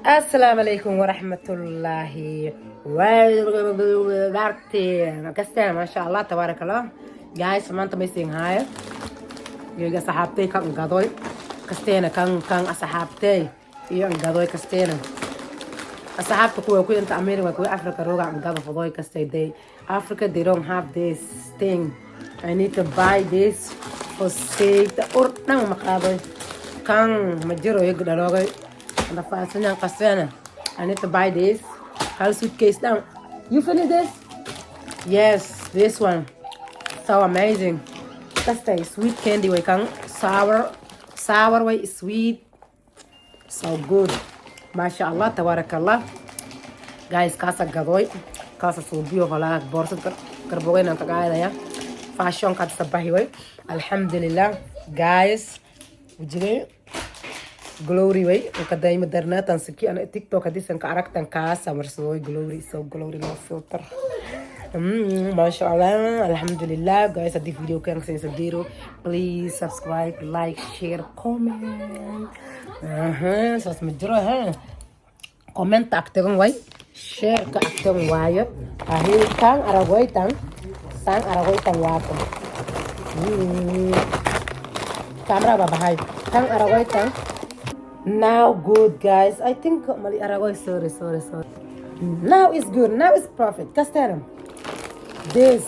السلام عليكم ورحمة الله وبركاته. كستان ما شاء الله تبارك الله. Guys, maanta may sing haya. Yung asxaabtay kan gadoy. Kasteena kan asxaabtay. Iyo ang gadoy kasteena. Asxaabta kuwa ku inta America kuwa Africa roga ang gado fadoy kastay day. Africa they don't have this thing. I need to buy this for sake. Or nang makaboy. Kang majiro yung dalogay. And the first thing I need to buy this. How suitcase down. You finish this? Yes, this one. So amazing. That's the sweet candy way kang sour way sweet. So good. MashaAllah, tabarakallah. Guys, kasa gadoy. Kasa subiyo wala borsa karbogay ng kagaya ya. Fashion kat sabahi way. Alhamdulillah. Guys, ujire glory way وكداي مدرنا تنسكي انا تيك توك دي سن كاركتن كاسا مرسوي glory so glory no filter ما شاء الله الحمد لله guys ادي فيديو كان سنسديرو please subscribe like share comment ساس مجرو ها comment اكتبن واي share كاكتبن واي اهي كان اراغوي تان سان اراغوي تان واتو كاميرا بابا هاي كان اراغوي تان Now good guys. I think Mali Aragoy, sorry. Now it's good. Now it's perfect. Castellum. This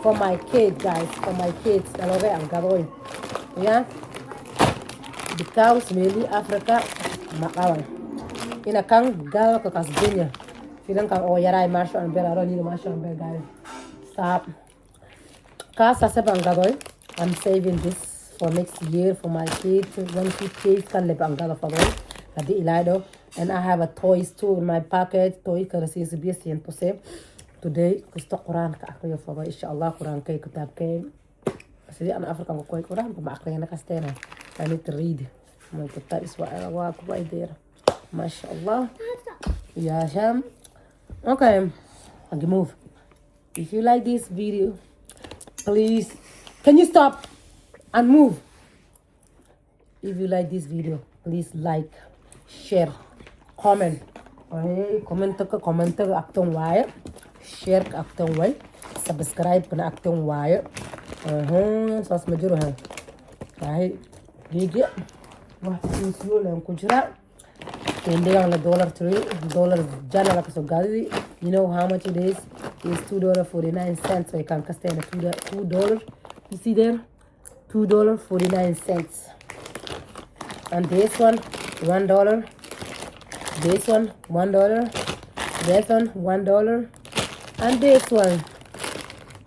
for my kid guys. For my kids. Aloe and Garoy. Yeah. Because really Africa Makawan. In a kang gal kakasbinya. Filang kang yaray Marshall and Bella Ronnie Marshall and Bell guys. Stop. Casa Sepan Garoy. I'm saving this for next year for my kids. One suitcase can live on God of at the Ilado. And I have a toys too in my pocket. Toy can see CBS and Pose. Today, Kusto Quran ka ako for inshallah Quran kay kutab kay. Kasi an African ko Quran pa makaya na kastena. I need to read. My kutab is what I walk right there. MashaAllah. Yeah, Sham. Okay. I'll move. If you like this video, please can you stop? And move. If you like this video, please like, share, comment. Comment aktong wire, share aktong wire, subscribe na aktong wire. Sas majuro ha. Kahit gigi, wah isulo lang kujra. Hindi lang na $3 jana la kaso gadi. You know how much it is? It's $2.49. So you can cast $2. You see there? $2.49. And this one $1. This one $1. This one $1. And this one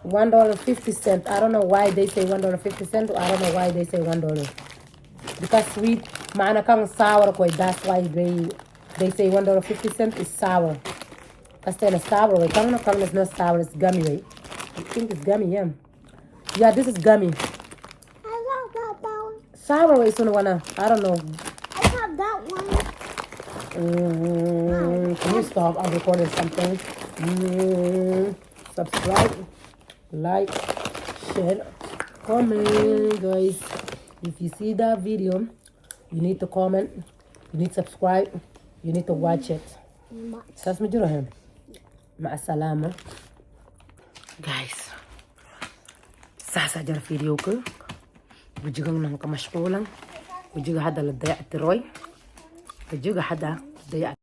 $1.50. I don't know why they say $1.50. I don't know why they say $1. Because sweet maana kang sour koy, that's why they say $1.50 is sour. Kasi na sour way kang is not sour, it's gummy way. I think it's gummy, yeah, this is gummy. Sour way soon wanna. I don't know. I have that one. Can you stop? I'm recording something. Subscribe, like, share, comment, guys. If you see that video, you need to comment, you need to subscribe, you need to watch it. Sas majurahan. Ma'asalama. Guys. Sasa jar video ko. وجيغن نان كمشغولا وجيغ هذا اللي ضيعت روي وجيغ هذا ضيعت